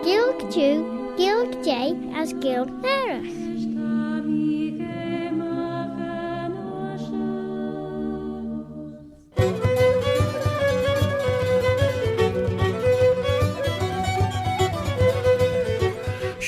Gilg Jew, Gilg J as Gil Nerach.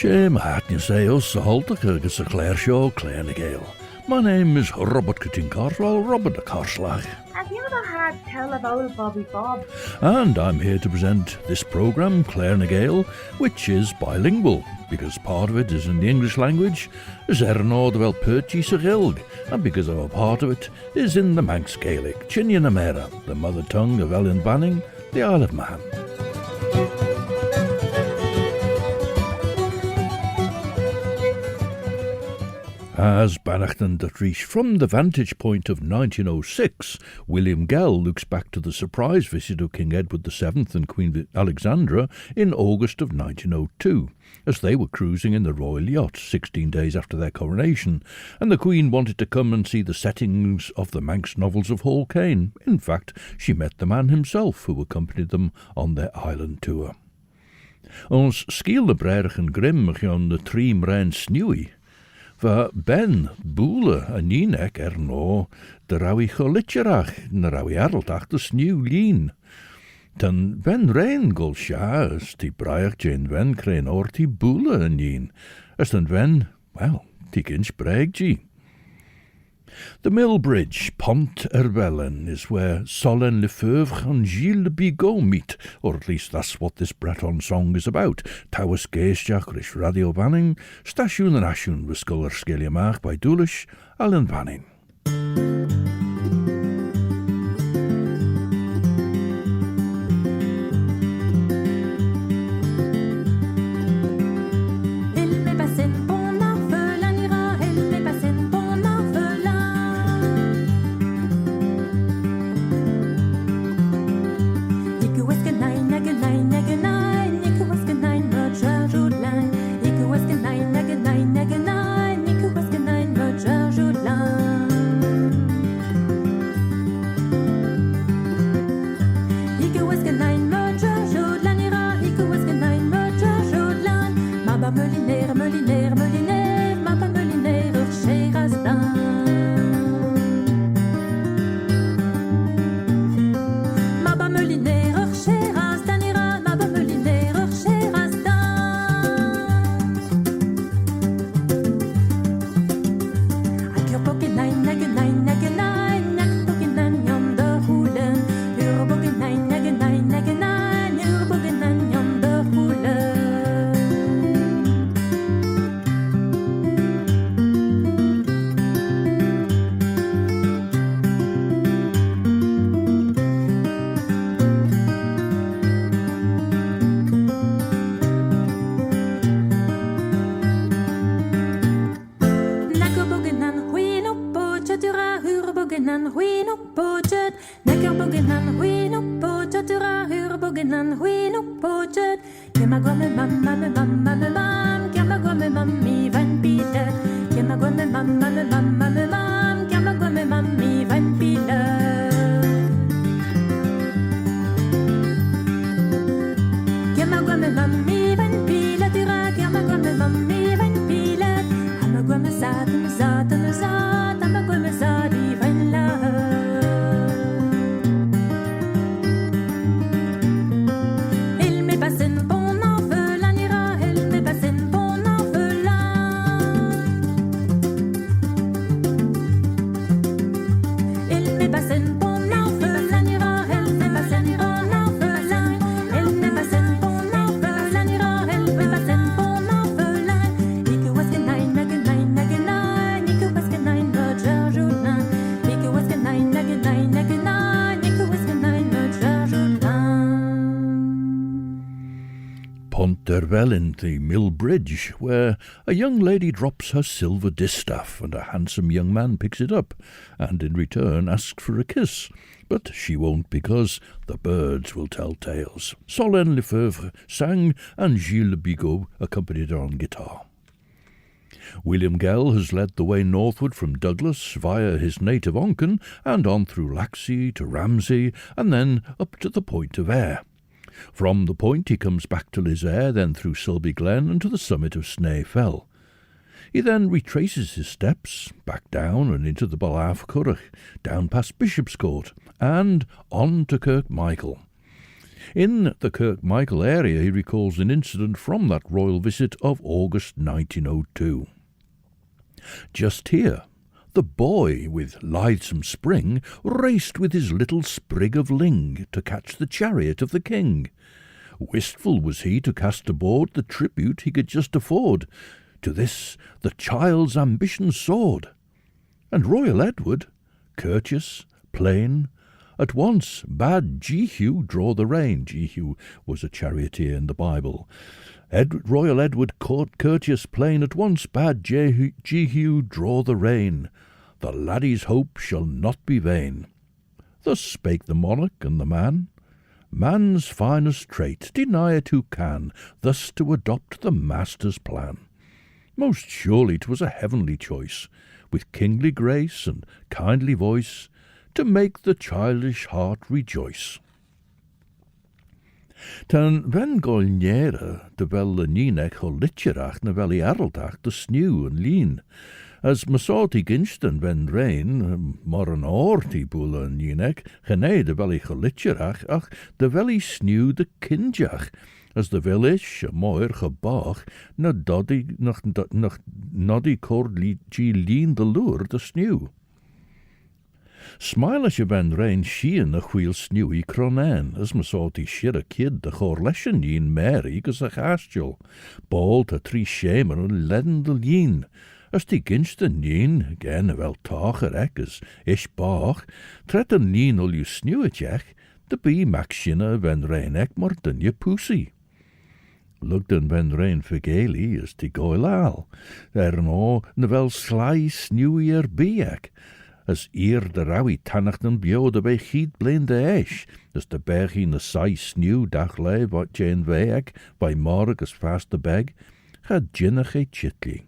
Shame I hadn't say us the Celtic agus a Claare show, Claare na Gael. My name is Robert Cutting-Carswell, Robert the Carslag. Have you ever heard tell of old Bobby Bob? And I'm here to present this programme, Claare na Gael, which is bilingual, because part of it is in the English language, as Ernod wel Perchi sa Gilg, and because of a part of it is in the Manx Gaelic, Chinny na Mera, the mother tongue of Ellen Banning, the Isle of Man. As Bannachten that reached from the vantage point of 1906, William Gell looks back to the surprise visit of King Edward VII and Queen Alexandra in August of 1902, as they were cruising in the royal yacht 16 days after their coronation, and the Queen wanted to come and see the settings of the Manx novels of Hall Caine. In fact, she met the man himself who accompanied them on their island tour. Ons skiel de Wilhelm Grimm gaan de trim rein sneeuwy. Va ben boele a ninek no de rawi cholitjerach na rawi arltach de sneeuw lien. Ten ben rein gol sjaas die braich jane ven krein orti boele a nien. As ten ven, well, die kinch breig ji. The Mill Bridge, Pont Erwellen, is where Solène Lefebvre and Gilles Bigot meet, or at least that's what this Breton song is about. Tawas Geestjach Rish Radio Banning, Station and Ashun Riskuller Skeliamach by Doulish, Alan Banning. Mount Dervelin, the mill bridge, where a young lady drops her silver distaff and a handsome young man picks it up, and in return asks for a kiss. But she won't, because the birds will tell tales. Solène Lefebvre sang, and Gilles Bigot accompanied her on guitar. William Gell has led the way northward from Douglas via his native Onken and on through Laxey to Ramsey and then up to the Point of Ayr. From the point he comes back to Lizard, then through Sulby Glen and to the summit of Snay Fell. He then retraces his steps, back down and into the Balaf Curragh, down past Bishopscourt, and on to Kirk Michael. In the Kirk Michael area he recalls an incident from that royal visit of August 1902. Just here, the boy, with lithesome spring, raced with his little sprig of ling to catch the chariot of the king. Wistful was he to cast aboard the tribute he could just afford. To this the child's ambition soared. And Royal Edward, courteous, plain, at once bade Jehu draw the rein. Jehu was a charioteer in the Bible. Royal Edward, courteous plain, at once bade Jehu draw the rein. The laddie's hope shall not be vain. Thus spake the monarch and the man. Man's finest trait, deny it who can, thus to adopt the master's plan. Most surely 'twas a heavenly choice, with kingly grace and kindly voice, to make the childish heart rejoice. Tan ven golnere de vel the ninech ho litcherach na vel I arldach de snew and lean, as masoti ginsten ven rain, mor an orti bula and ninech, gene de vel I ho litcherach, ach de vel I snew de kinjach, as the village a moir gebach na doddy noddy cord gi lean de lure de snew. Smile as je ben rein sheeën a wheel snewy cronen, as masoti shir a kid de chor leshen yin Mary gus a chastjul, bald a tri shamer and ledden de yin, as die ginsten yin, gen wel tacher ek as ish bach, tret an yin ul you snewetjech, de be maxina ven rein ek morten je pussy. Lugden ven rein vergeli as die goilal, no na wel sly snewier beek, as eer de rawi tannachten bjode bij giet blinde esch, as de berg in de sai sneeuw daglei wat Jane veek, bij morg as fast de beg, gaat jinnige chitli.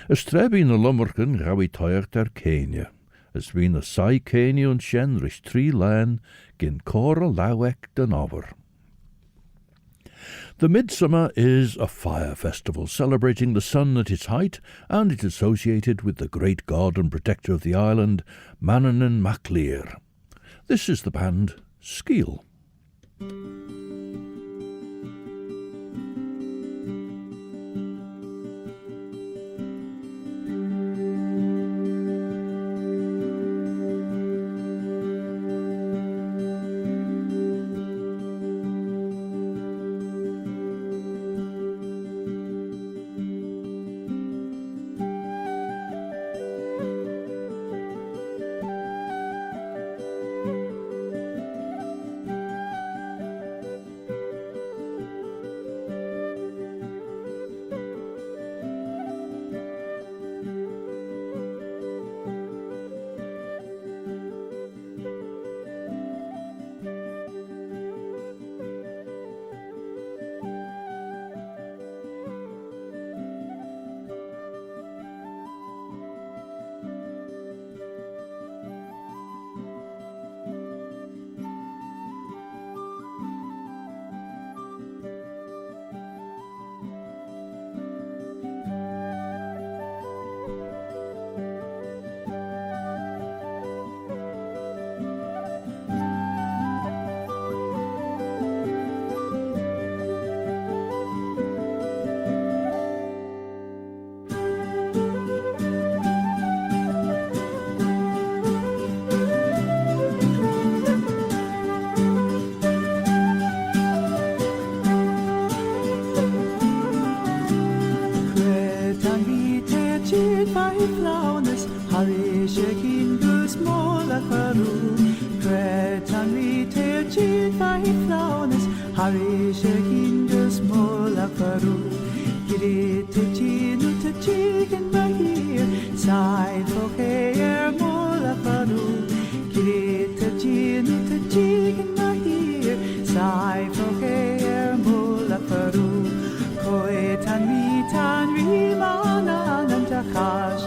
As treb in de lummerken rawi teuer ter Kenia, as wien a sai Kenia und shen rich 3 lijn, gin kora lawek den over. The Midsummer is a fire festival celebrating the sun at its height, and it is associated with the great god and protector of the island, Mannin Veg. This is the band Skeel.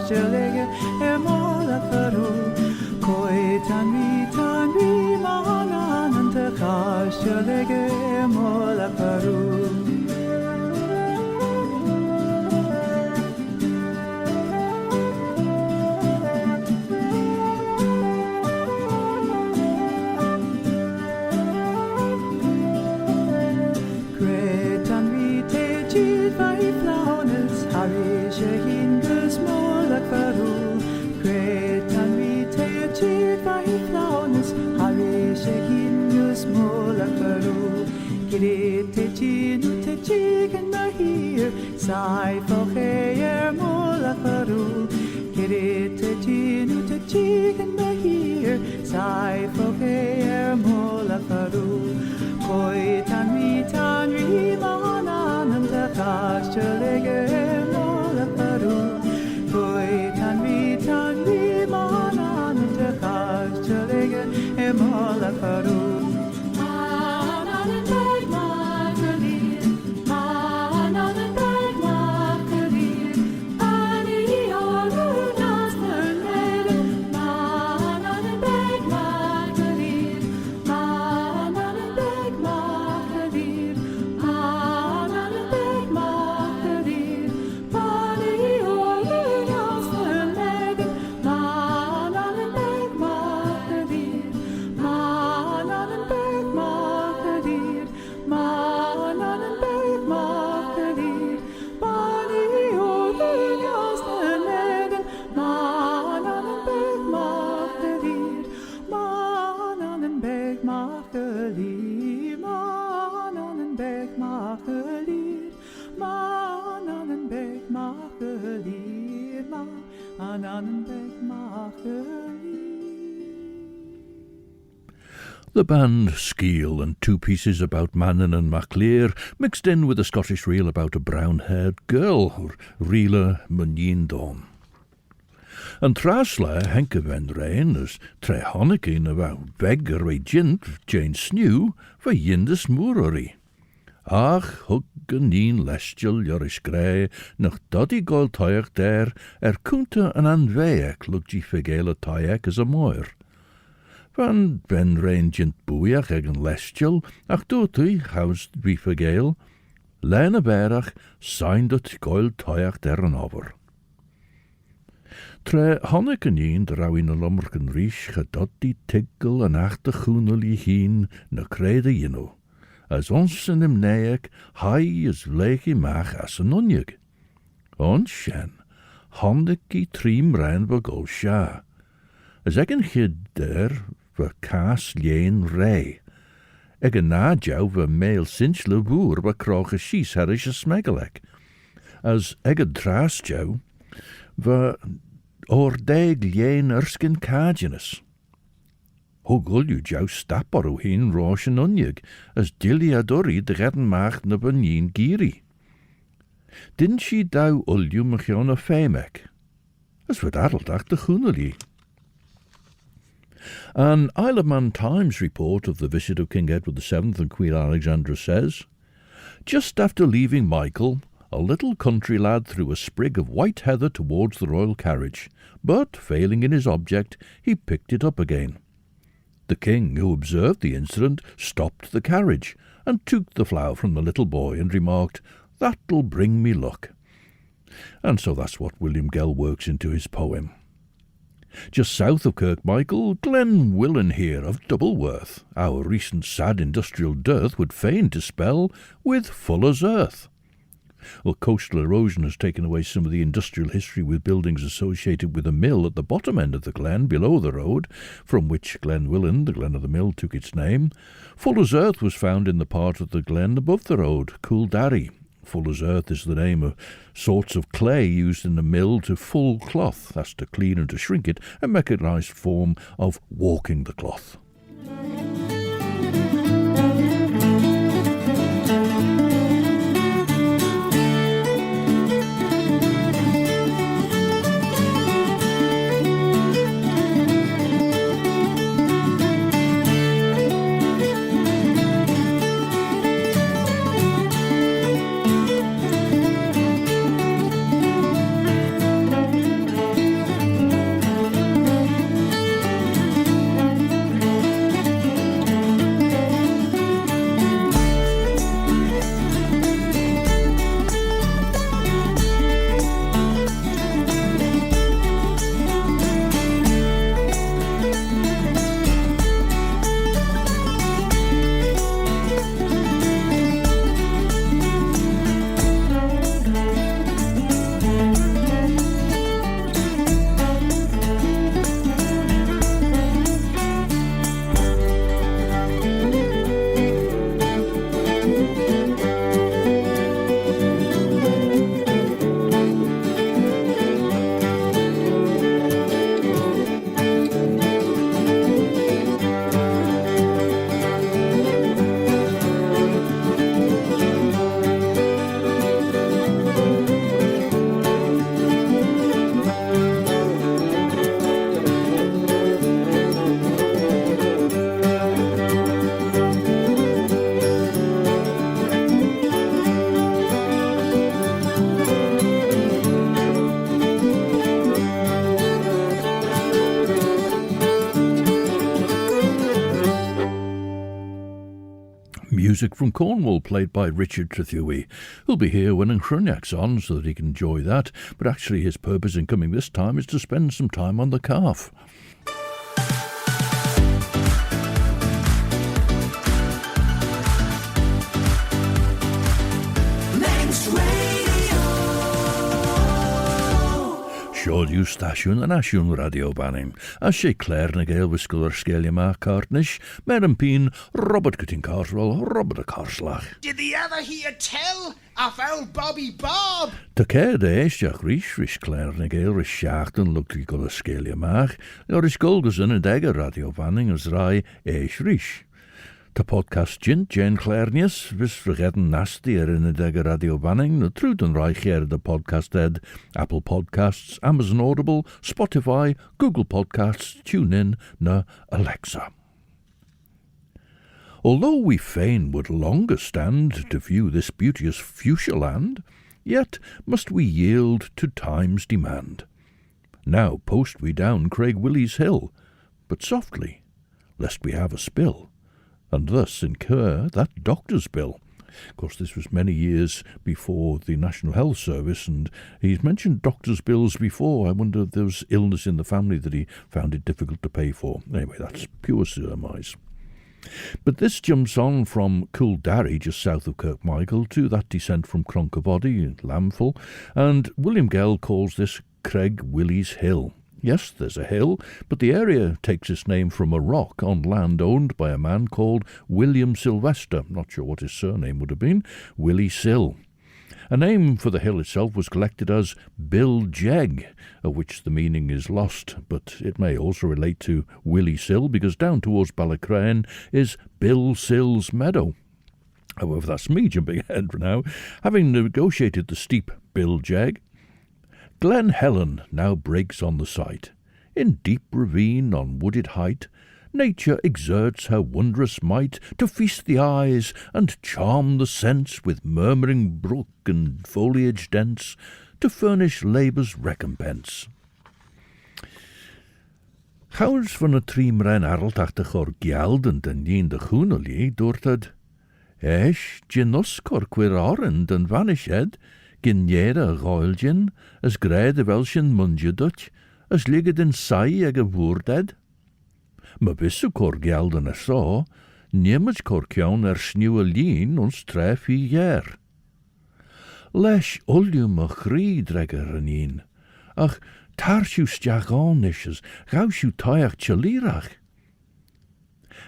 Stilege Mola Faru Koi Tanvi Manan and the Stilege Mola Faru Sai focheer mola faru Kirite tinu te chicken the here Sai focheer mola faru Koi tanvi manan and the kastelege mola faru Koi tanvi manan and the kastelege mola faru The band Skeal and two pieces about Mannin and Claare mixed in with a Scottish reel about a brown-haired girl, or Riele Mannin Don. And Trasla henke ven rein as tre honnekin about vegger we jint Jane Snew for yindes moererie. Ach, hug en nien lestjel jorish grey, noch doddy gold toyach der, kunte an anweek lugji vergele toyach as a moer. Van ben rein jint boeiach egen lestjel, ach doetui housed wie vergeel, lene berach, sein dat gold toyach der an over. Tre honnekenien drawin a lommerken riech gedot die tiggle en achte groeneli hien na krede jino. As ons in hem neek, hai is vlegi maag as een onjeg. Ons shen, hondeki trim rein begol sha. As egen der we kaas leen rei. Egen nadjou we meel sinch le boer we kroge schies herish a smegelek. As egen draastjou we oordeg leen erskin kajenis. Hoe gul you jou stapper o heen roos en onjeg, as dilly adori de redden maagd na benien giri. Didn't she dou ulju mechion a femek? As wat adeldag de groeneli. An Isle of Man Times report of the visit of King Edward VII and Queen Alexandra says, just after leaving Michael, a little country lad threw a sprig of white heather towards the royal carriage, but, failing in his object, he picked it up again. The king, who observed the incident, stopped the carriage and took the flower from the little boy and remarked, "That'll bring me luck." And so that's what William Gell works into his poem. Just south of Kirk Michael, Glen Helen here of Doubleworth, our recent sad industrial dearth would fain dispel with Fuller's earth. Well, coastal erosion has taken away some of the industrial history with buildings associated with a mill at the bottom end of the glen below the road, from which Glen Helen, the glen of the mill, took its name. Fuller's earth was found in the part of the glen above the road, Cooldarry. Fuller's earth is the name of sorts of clay used in the mill to full cloth, that's to clean and to shrink it, a mechanised form of walking the cloth. music from Cornwall played by Richard Trethewey. He'll be here when Chroniac's on so that he can enjoy that, but actually his purpose in coming this time is to spend some time on the calf. Siodiw stasiwn yn asiwn radio banning, a sé Claare na Gael wisgol ar sgelia ma cartnish, Mannin Veg Robert Cutting Carswell, Robert a Carslach. Did the other hear tell of old Bobby Bob? Ta cair de eistach rís Claare na Gael rís seachtan lugtí go a sgelia maach, or is golgus yn y dega radio banning as rai eis rís. Ta podcast Jane Claarnius, vis vergeten nasty in de dega radio banning, na trud en rai de podcast ed, Apple Podcasts, Amazon Audible, Spotify, Google Podcasts, TuneIn, na Alexa. Although we fain would longer stand to view this beauteous fuchsia land, yet must we yield to time's demand. Now post we down Craig Willie's hill, but softly, lest we have a spill, and thus incur that doctor's bill. Of course, this was many years before the National Health Service, and he's mentioned doctor's bills before. I wonder if there was illness in the family that he found it difficult to pay for. Anyway, that's pure surmise. But this jumps on from Cooldarry, just south of Kirk Michael, to that descent from Cronkabody, Lamphel, and William Gell calls this Craig Willie's Hill. Yes, there's a hill, but the area takes its name from a rock on land owned by a man called William Sylvester. Not sure what his surname would have been. Willie Sill. A name for the hill itself was collected as Bill Jeg, of which the meaning is lost, but it may also relate to Willie Sill, because down towards Ballacrane is Bill Sill's Meadow. However, that's me jumping ahead now. Having negotiated the steep Bill Jeg, Glen Helen now breaks on the sight. In deep ravine on wooded height, nature exerts her wondrous might to feast the eyes and charm the sense with murmuring brook and foliage dense, to furnish labour's recompense. Chawrs van y trimren arltach o'r giald yn dynien de chwnoli dwrtad, eich gynuscor quir orend yn vanished, Gynjera ghoilgin, as gred welschen munjedut, as ligget in sai ag a woorded. Ma bissu cor geld yn a so, niemage cor cion sniw a lien ons tref I jaar. Lesh ulium a chri dreger an een, ach tarshu stjagonishes, gaushu taiach chalirach.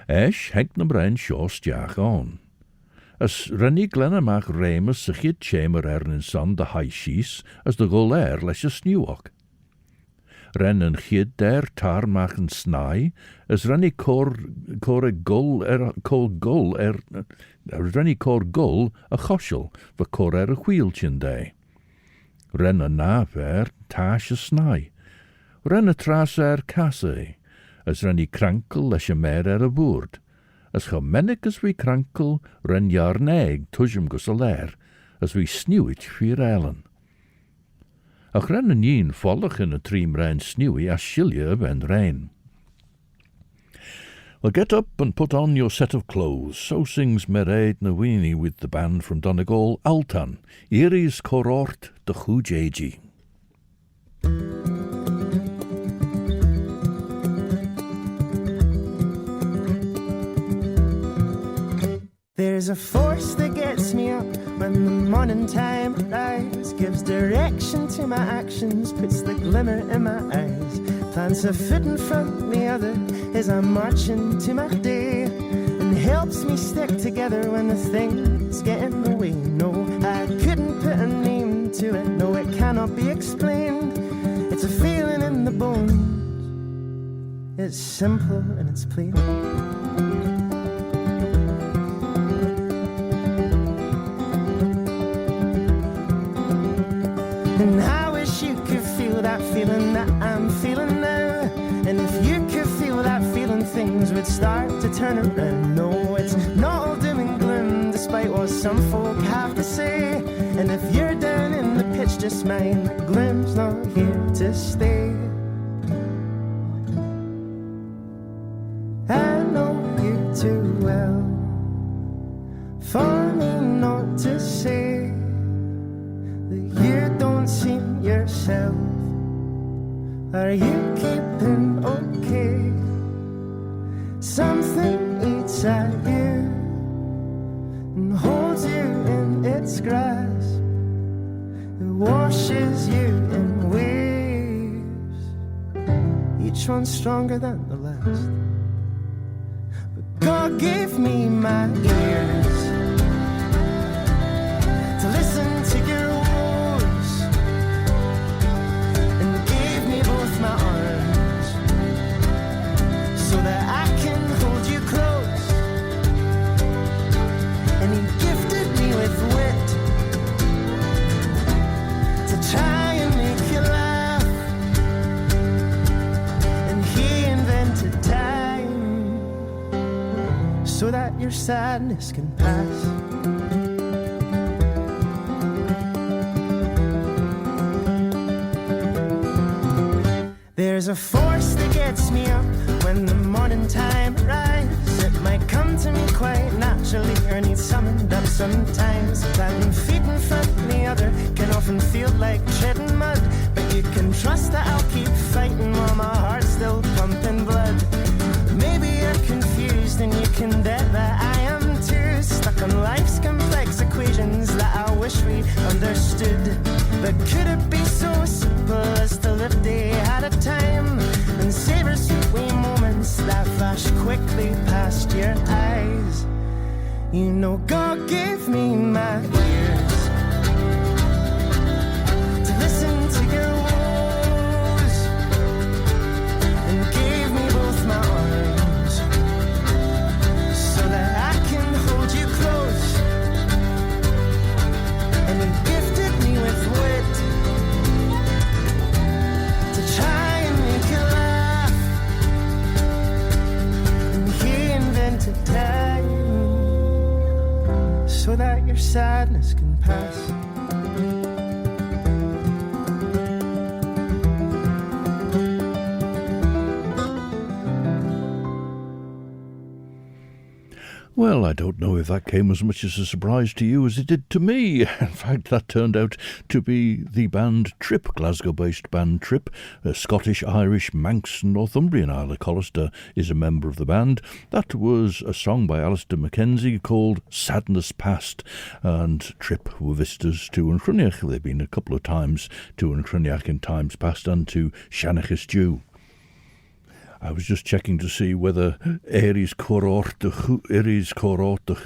Esh henk na bren sjo stjagon. As renny glenamach remus sich it chamber in son de haishies, as de golair leis a sniwok. Ren en chid der tar machen snai, as renny cor a gull renny cor gull a choshel, va cor a wheelchin day. Ren a nav tash a snai. Ren a tras casse, as renny crankle leis a mer a boord. As chomennic as we crankle, ren jaar neg tujum gus a lair, as we sniwit fyr Ellen. Ach ren an yin follach in a trim ren sniwi as shilja ben rain. Well, get up and put on your set of clothes, so sings Mairead na Weenie with the band from Donegal, Altan, Iris Corort de Chujeji. There's a force that gets me up when the morning time arrives, gives direction to my actions, puts the glimmer in my eyes, plants a foot in front of the other as I'm marching to my day, and helps me stick together when the things get in the way. No, I couldn't put a name to it, no, it cannot be explained. It's a feeling in the bones, it's simple and it's plain. And I wish you could feel that feeling that I'm feeling now. And if you could feel that feeling, things would start to turn around. No, it's not all doom and gloom, despite what some folk have to say. And if you're down in the pitch, just mind that gloom's not here to stay. I know you too well, Are you keeping okay? Something eats at you and holds you in its grasp. It washes you in waves, each one stronger than the last. But God gave me my ears to listen to your woes, and gave me both my arms so that I can hold you close. And he gifted me with wit to try and make you laugh. And he invented time so that your sadness can pass. There's a force that gets me up when the morning time arrives. It might come to me quite naturally or need summoned up sometimes. Planting feet in front of the other can often feel like treading mud, but you can trust that I'll keep fighting while my heart's still pumping blood. Maybe you're confused and you can bet that I am too, stuck on life's complex equations that I wish we understood. But could it be so simple as to live day at a time and savor sweet wee moments that flash quickly past your eyes? You know God gave me my ears to listen to your woes, and gave me both my arms so that I can hold you close. And he gifted me with wit to try and make you laugh. And he invented time so that your sadness can pass. Well, I don't know if that came as much as a surprise to you as it did to me. In fact, that turned out to be the band Trip, Glasgow-based band Trip. Scottish, Irish, Manx, Northumbrian. Isla Collister is a member of the band. That was a song by Alistair Mackenzie called Sadness Past. And Trip were visitors to Uncruniach. They've been a couple of times to Uncruniach in times past and to Shanachis Dew. I was just checking to see whether Aries Corort the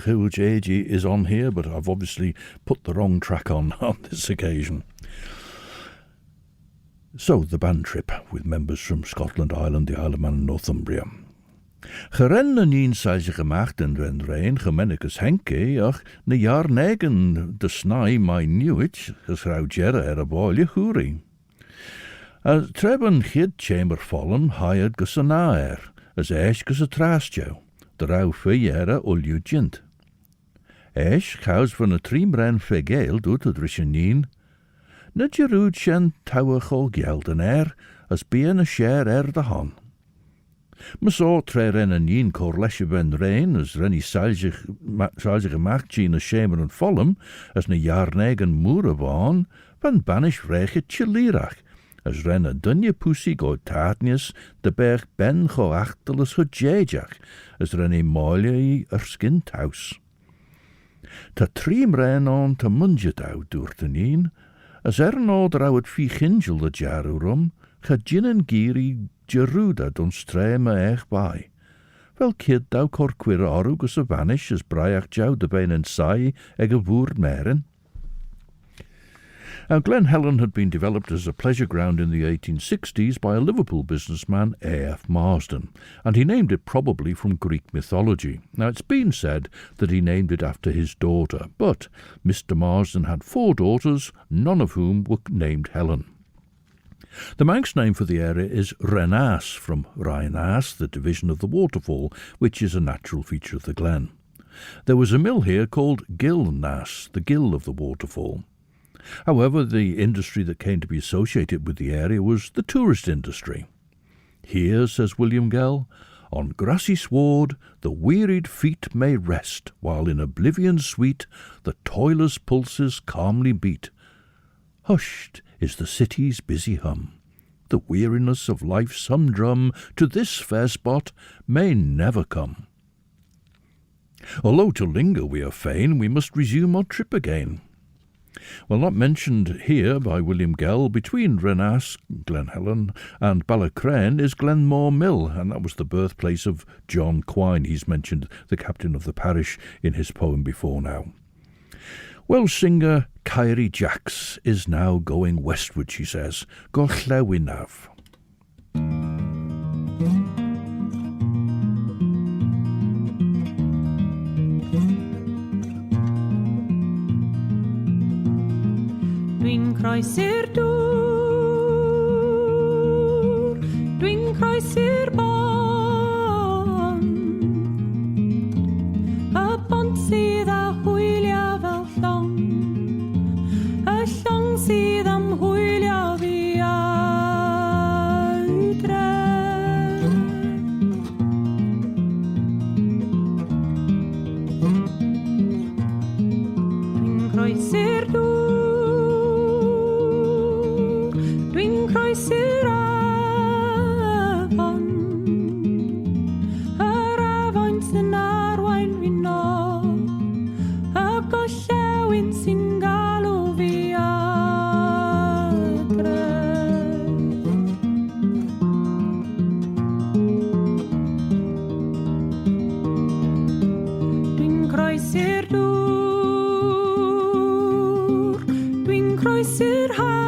Huge Agi is on here, but I've obviously put the wrong track on this occasion. So, the band Trip, with members from Scotland, Ireland, the Isle of Man and Northumbria. Geren na nien sai zich gemaakt en ren rein, gemennicus Henke, ach, na jaar negen de snai my newich, gesrouw Jerra a boilje hoorie. As Treban chid chamber fallen, hired gus a naer, as esh gus a trastjo, the rau feyera ulju jint. Esh chaus van a trimren fe Gael doet het rishanien, na jerood shen tower chol gelden as bien a share de han. Maso tre ren a nien cor lesje ben rein, as renny sailzig gemaakt gien a shamer and follem, as na jarnegen moere waan, van banish vreche chilirach, as ren a dunje pussy go taatnius, de berg ben go achterlis go jejach, as ren moilje skint house. Ta trim ren on ta munjet out door te nien, as no drou het vie gingel de jarurum, ga gin en giri Geruda don streme eich by. Wel kid dou cor queer orugus a vanish as braiach jou de ben en sai eg a woord meren. Now, Glen Helen had been developed as a pleasure ground in the 1860s by a Liverpool businessman, A.F. Marsden, and he named it probably from Greek mythology. Now, it's been said that he named it after his daughter, but Mr. Marsden had 4 daughters, none of whom were named Helen. The Manx name for the area is Renas, from Rainas, the division of the waterfall, which is a natural feature of the glen. There was a mill here called Gilnas, the gill of the waterfall. However, the industry that came to be associated with the area was the tourist industry. Here, says William Gell, on grassy sward the wearied feet may rest, while in oblivion sweet the toiler's pulses calmly beat. Hushed is the city's busy hum. the weariness of life's humdrum, to this fair spot may never come. Although to linger we are fain, we must resume our trip again. Well, not mentioned here by William Gell, between Renas, Glen Helen, and Balacrane is Glenmore Mill, and that was the birthplace of John Quine. He's mentioned the captain of the parish in his poem before now. Welsh singer Claare Jacks is now going westward, she says. Gorllewinaf. Dwi'n croesi'r dŵr, dwi'n croesi'r bon, y bont sydd â hwylio fel llong, y llong sydd am hwylio fi adre. Dwi'n croesi'r dŵr, croesi'r afon, yr afon sy'n arwain fi nôl, y gollewin sy'n galw fi adre. Dwi'n croesi'r dŵr, dwi'n croesi'r haf,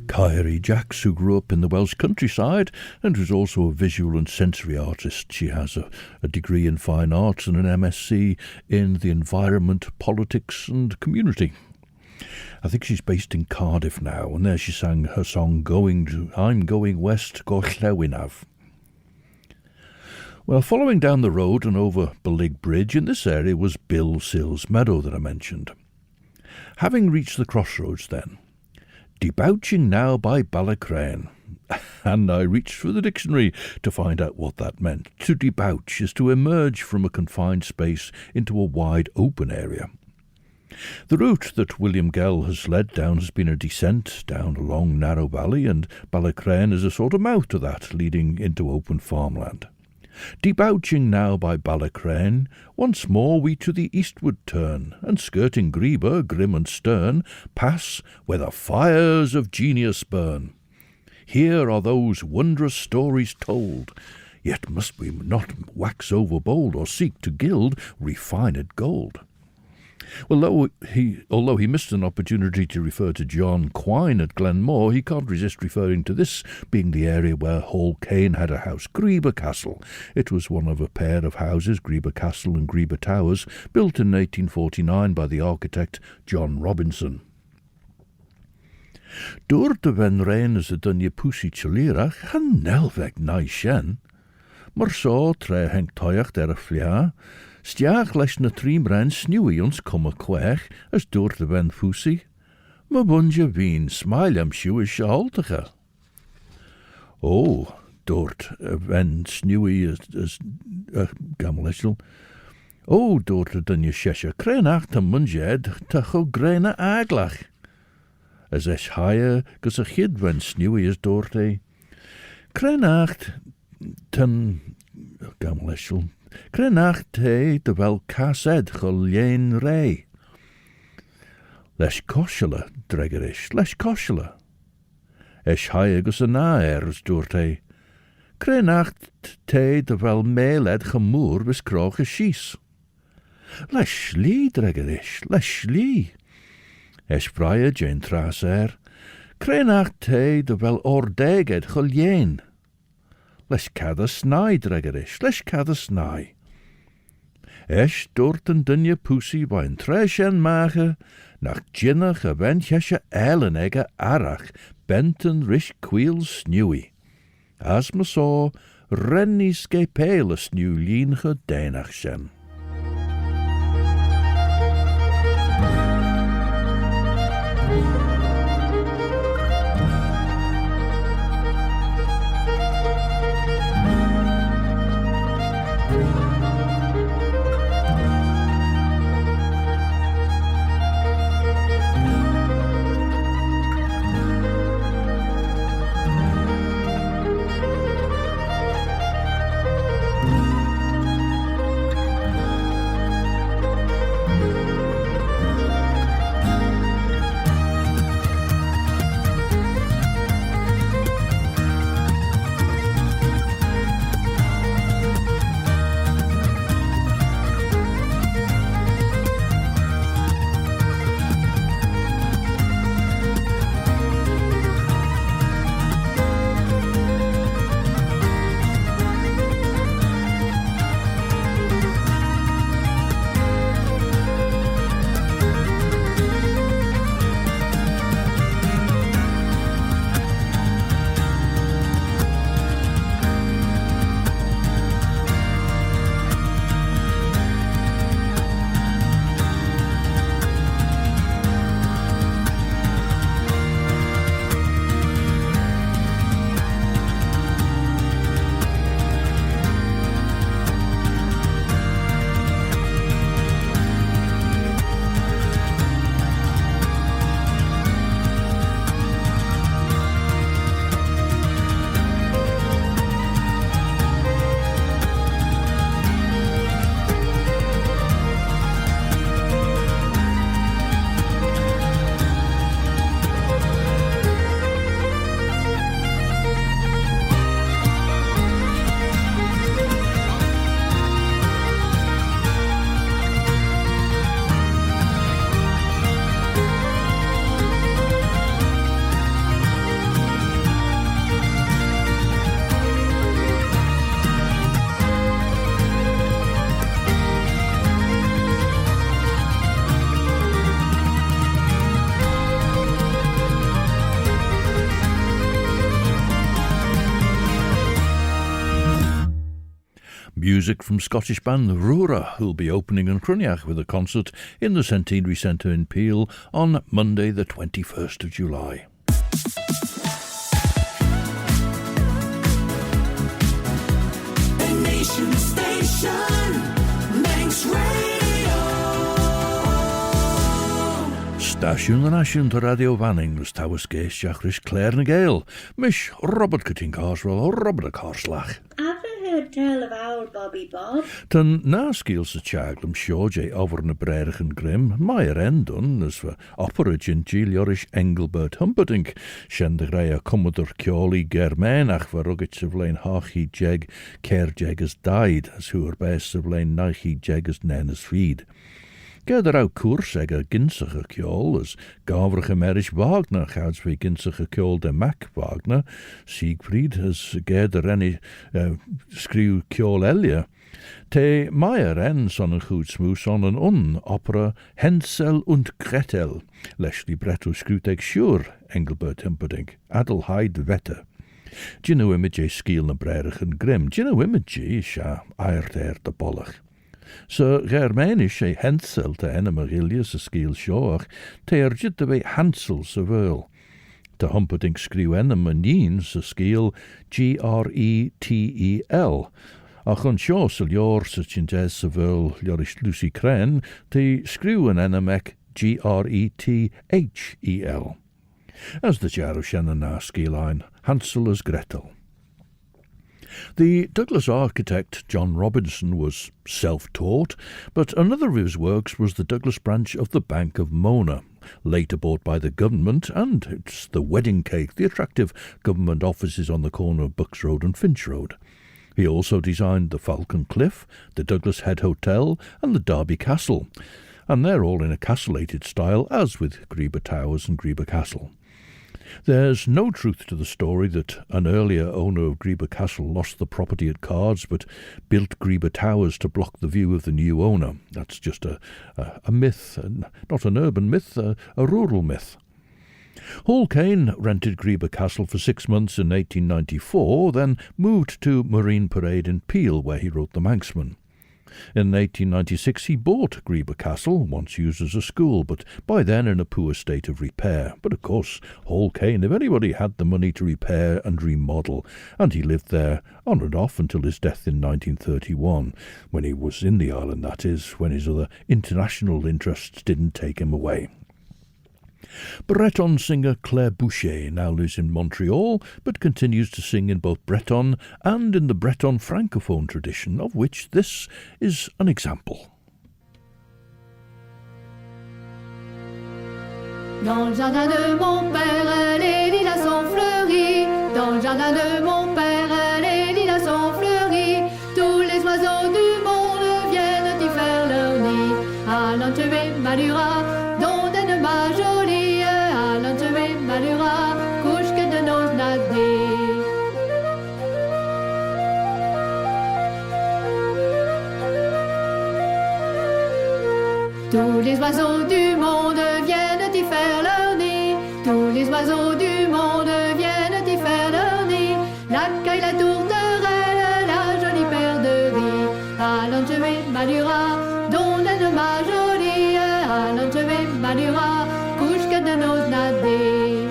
Claare Jacks, who grew up in the Welsh countryside and was also a visual and sensory artist. She has a degree in fine arts and an MSc in the environment, politics and community. I think she's based in Cardiff now, and there she sang her song I'm Going West, Gorllewinaf. Well, following down the road and over Belig Bridge in this area was Bill Sills Meadow that I mentioned. Having reached the crossroads then, debouching now by Balacrane, and I reached for the dictionary to find out what that meant. To debouch is to emerge from a confined space into a wide open area. The route that William Gell has led down has been a descent down a long narrow valley, and Balacrane is a sort of mouth to that, leading into open farmland. Debouching now by Balacrane, once more we to the eastward turn, and skirting Greeba, grim and stern, pass where the fires of genius burn. Here are those wondrous stories told, yet must we not wax overbold, or seek to gild refined gold. Although he missed an opportunity to refer to John Quine at Glenmore, he can't resist referring to this being the area where Hall Caine had a house, Greeba Castle. It was one of a pair of houses, Greeba Castle and Greeba Towers, built in 1849 by the architect John Robinson. Door de wen rein is het dan je poesie tjolierach, han nelweg nai shen. Maar so tre henk toiach der a flia, stiach leis na trim rein snewie ons komme kwech, as door de wen poesie. Ma bunja wien, smile am shu is shahaltige. Oh, doort wen snewie is gameleshel. Oh, door de dan je shesha, krenach te munjed, te go grena aglach. As esh higher, gus a chid wen snewie is doorte. Krenacht ten gameleshel. Krenacht te de wel kased guljen rei. Lesh koshela, dregerish, lesh koshela. Esh higher gus a na ers doorte. Krenacht te de wel meeled gemoer bis kroche schies. Lesh li, dregerish, lesh li. Esh vrije Jane tras Krenacht te de wel ordeged guljen. Lesh cada snai dregerish, lesh cada snai. Esh dorten dunje poesie wain tresh en mage, nach ginne gewentjesje eilenegge arach, benten rish queel snewie. As me so, rennie skepele snew lienge deinach shen. Music from Scottish band Rura, who'll be opening in Cruniach with a concert in the Centenary Centre in Peel on Monday the 21st of July. The Nation Station, Manx Radio. Station the Nation to Radio Vanning, was Towers Gace, Jachrish Claare na Gael, Mish Robert Cutting Carswell, Robert Carslach. Heard tell of old Bobby Bob. Ten naskiels de chaglam sjorje over na Wilhelm Grimm, meier endon, as for opera in Gieliorish Engelbert Humperdinck, Shendegreia Commodore Kjoli Germanach, for ruggets of lane hachi jeg, ker jeggers died, as who are best of lane nachi jeggers nenas feed. Geder au koers ag a ginsache kjol, as gavrige Merisch Wagner gouds we ginsache kjol de Mac Wagner, Siegfried as geder any skriw kjol Elia. Te meier en son een goed smoes on een opera Hensel und Gretel, Leslie Bretto skruut eg sure, Engelbert Humperdinck, Adelheid Wette. Gino image skiel na Brerigen Grimm, Gino image sha eirt de bollach. So Germanisch Hensel te Ennemagilius a skiel shoach, te jit de way Hansel se veul. Te Humperdinck skruw ennem a niens a skiel Gretel. Ach an seo sal jor sa chintes sa veul jorish Lucy Cren, te skruw an ennemec Gretel. As the Jaro Shannon skiel Hansel as Gretel. The Douglas architect John Robinson was self-taught, but another of his works was the Douglas branch of the Bank of Mona, later bought by the government, and it's the Wedding Cake, the attractive government offices on the corner of Bucks Road and Finch Road. He also designed the Falcon Cliff, the Douglas Head Hotel, and the Derby Castle, and they're all in a castellated style, as with Greeba Towers and Greeba Castle. There's no truth to the story that an earlier owner of Greeba Castle lost the property at Cards but built Greeba Towers to block the view of the new owner. That's just a myth, not an urban myth, a rural myth. Hall Caine rented Greeba Castle for 6 months in 1894, then moved to Marine Parade in Peel, where he wrote The Manxman. In 1896 he bought Greeba Castle, once used as a school, but by then in a poor state of repair. But of course, Hall Caine, if anybody had the money to repair and remodel, and he lived there on and off until his death in 1931, when he was in the island, that is, when his other international interests didn't take him away. Breton singer Claire Boucher now lives in Montreal, but continues to sing in both Breton and in the Breton francophone tradition, of which this is an example. Dans le jardin de mon père, les lilas sont fleuris. Dans le jardin de mon père, les lilas sont fleuris. Tous les oiseaux du monde viennent y faire leur nid. Allant tuer Malura, donne ma jolie. Allant tuer Malura, couche que de nos nader. Tous les oiseaux du monde viennent y faire leur nid. Tous les oiseaux du monde viennent y faire leur nid. La caille, la tourterelle, la jolie paire de riz. Allant tuer Malura, donne ma jolie. Allant tuer Malura, couche que de nos nader.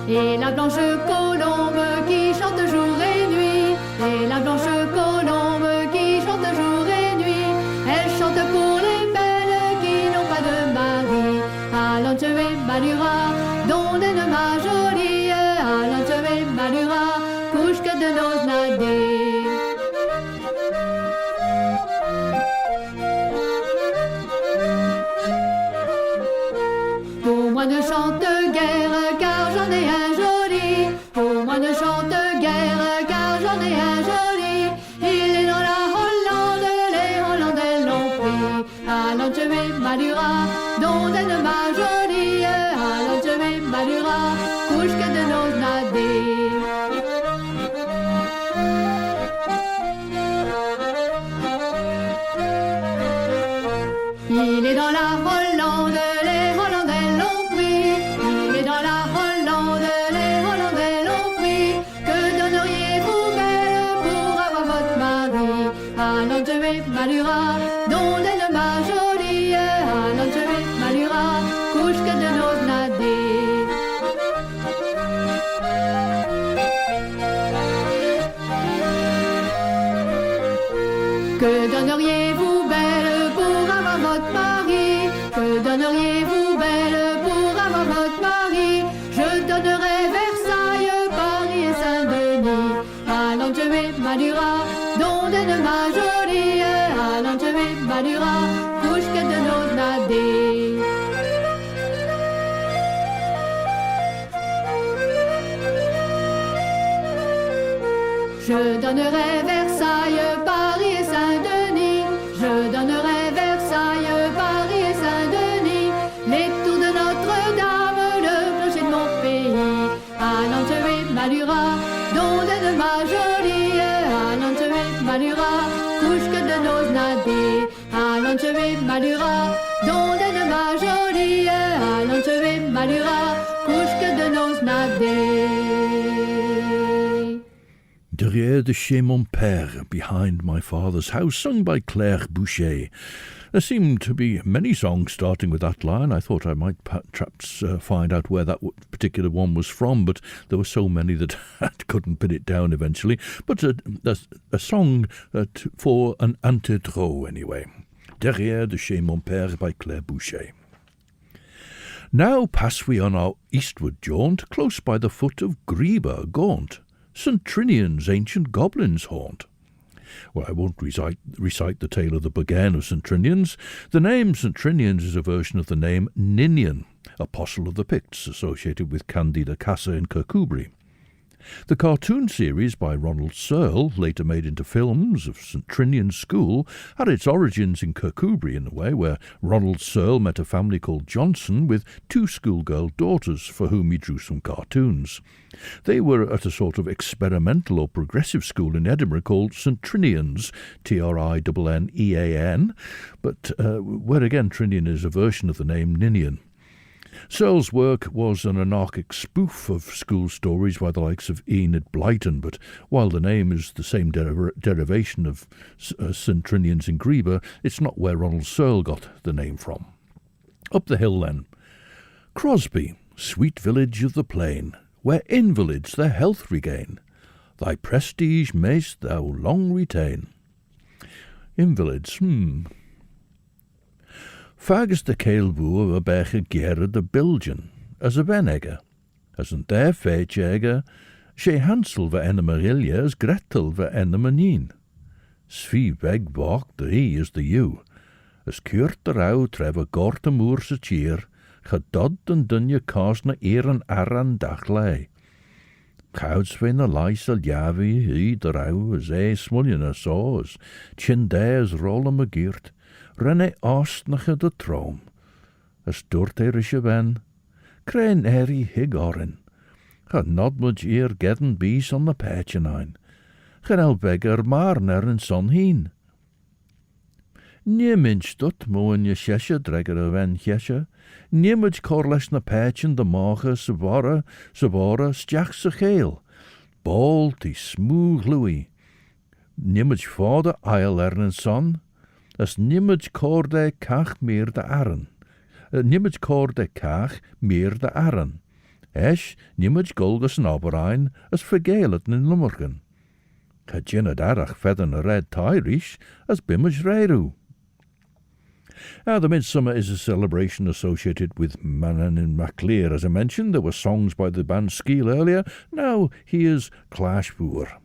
Et la blanche colombe qui chante jour et nuit. Et la blanche colombe qui chante jour et nuit. Elle chante pour les belles qui n'ont pas de mari. Allant tuer Malura, donne ma jolie. Allant tuer Malura, couche que de nos nader. Pour moi ne chante guère car j'en ai un joli. Pour moi ne chante guère car j'en ai un joli. Il est dans la Hollande, les Hollandais l'ont pris. Allant tuer Malura, donne ma jolie. Allant tuer Malura, couche que de nos nader. Il est dans la Hollande, les Hollandais l'ont pris. Il est dans la Hollande, les Hollandais l'ont pris. Que donneriez-vous belle pour avoir votre mari? Allant tuer Malura, donne ma jolie. Allant tuer Malura, couche que de nos nader. Que donneriez-vous belle pour avoir votre mari? Que donneriez-vous belle pour avoir votre mari? Je donnerais Versailles, Paris et Saint-Denis. Allant tuer Malura, donne ma jolie. Allant tuer Malura, couche que de nos nader. Je donnerai Versailles, Paris et Saint-Denis. Je donnerai Versailles, Paris et Saint-Denis. Les tours de Notre-Dame, le clocher de mon pays. À Nantes et Malura, d'onde ma jolie. À Nantes et Malura, couche que de nos nadés. À Nantes et Malura, d'onde ma jolie. À Nantes et Malura, couche que de nos nadés. Derrière de chez mon père, behind my father's house, sung by Claire Boucher. There seemed to be many songs starting with that line. I thought I might perhaps find out where that particular one was from, but there were so many that I couldn't pin it down eventually. But a song for an antedro anyway. Derrière de chez mon père by Claire Boucher. Now pass we on our eastward jaunt, close by the foot of Greba Gaunt, St. Trinian's ancient goblin's haunt. Well, I won't recite the tale of the Bagain of St. Trinian's. The name St. Trinian's is a version of the name Ninian, apostle of the Picts, associated with Candida Casa in Kirkcudbright. The cartoon series by Ronald Searle, later made into films of St. Trinian's School, had its origins in Kirkcudbright in a way, where Ronald Searle met a family called Johnson with two schoolgirl daughters for whom he drew some cartoons. They were at a sort of experimental or progressive school in Edinburgh called St. Trinian's, Trinnean, but where again Trinian is a version of the name Ninian. Searle's work was an anarchic spoof of school stories by the likes of Enid Blyton, but while the name is the same derivation of St. Trinian's in Greba, it's not where Ronald Searle got the name from. Up the hill then. Crosby, sweet village of the plain, where invalids their health regain. Thy prestige mayst thou long retain. Invalids, Fagus de Keelboer a beche gere de Bilgen, as a benegge, as een der feitjege, she Hansel ve enne Marilje as Gretel ve enne Manien. Svi beg bok de he is de you, as kuurt de rauw treve gorte moerse cheer, gedod en dunje kaasne eer en arran daglei. Kouds ve na lais al javi he de rauw as smuljen as soos, chindaes rolle me geert, renne aastnige de troom, as doorterische ben, krein eri hig oren, ga not much eer gedden bies on de patjenijn, gen al begger maar naar een son heen. Nie minch dut moen je shesje dregger wen jesje, nie much korles na patjen de maage se ware stjach se geel, bol die smoeg Louis, nie much vader eil ern son, as nimmig corde cach meer de arren. Nimmig corde cach meer de arren. Esch nimmig gold as nobberein as vergelet in lummergen. Ca jinna darach fedden a red tyrish as bimmage reiru. Now, the Midsummer is a celebration associated with Mannin Veg, as I mentioned. There were songs by the band Gell earlier. Now, here's Claashboer.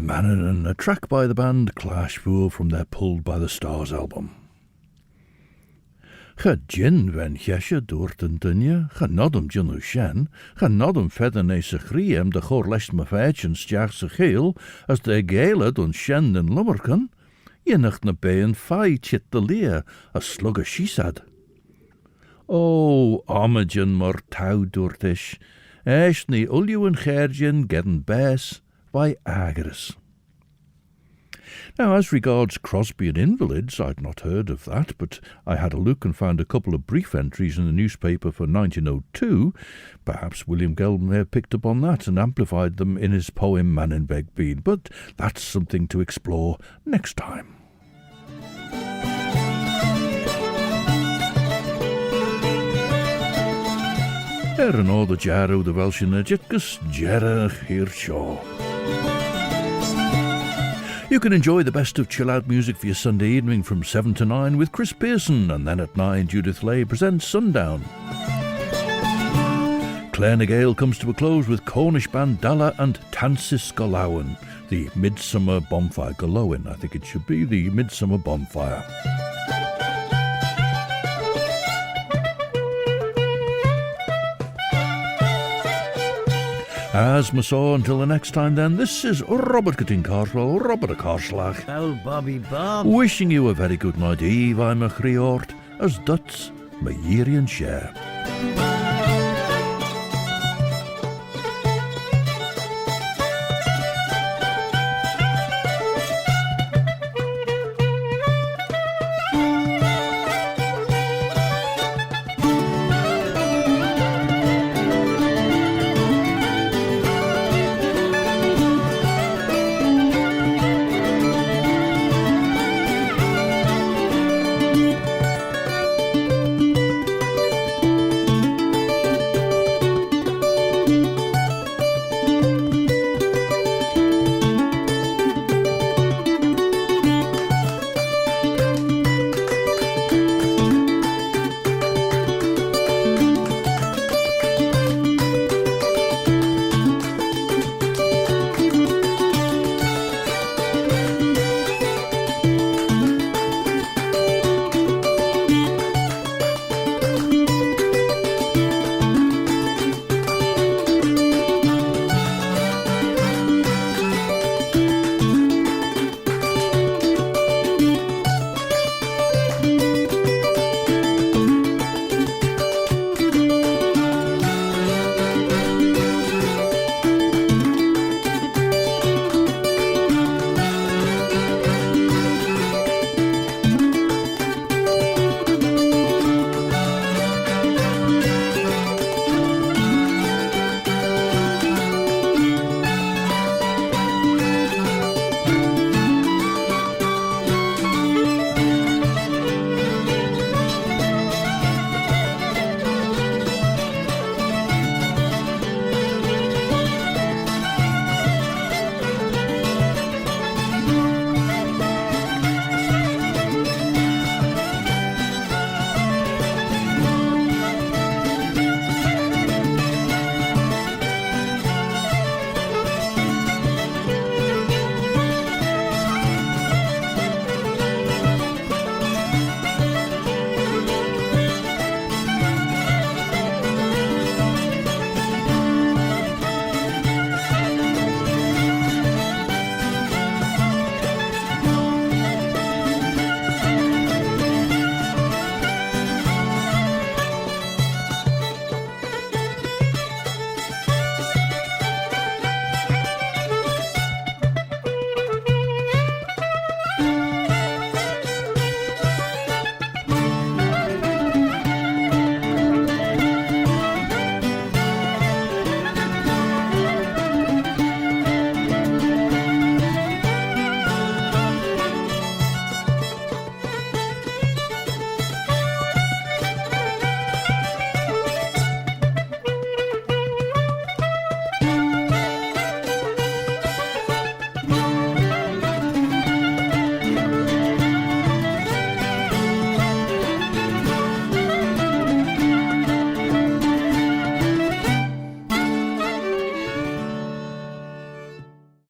Mannin, a track by the band Claare from their Pulled by the Stars album. Cha gin ven chesje door den dunje, cha nodum gin shen, cha nodum fedder ne se chriem de chor lest me feitjen stjach se geel, as de Gael dun shen den lummerken, je nacht na bein fei chit de leer, as slugger she said. O, ommegen mor tau doortish, esch ni ulju en gergin gedden bes, by agris. Now, as regards Crosby and invalids, I'd not heard of that, but I had a look and found a couple of brief entries in the newspaper for 1902. Perhaps William Gell may have picked up on that and amplified them in his poem Mannin Veg Veen, but that's something to explore next time. Yn o the jarrow the Welsh in a jitgus jarrach here shaw. You can enjoy the best of chill-out music for your Sunday evening from 7 to 9 with Chris Pearson, and then at 9 Judith Lay presents Sundown. Claare Gael comes to a close with Cornish band Dalla and Tansis Golowen, the Midsummer Bonfire. Golowen, I think it should be the Midsummer Bonfire. As my saw, until the next time then, this is Robert Cutting Carswell, Robert a Carslach. Oh, Bobby Bob. Wishing you a very good night eve, I'm a chriort, as duts, my year and share.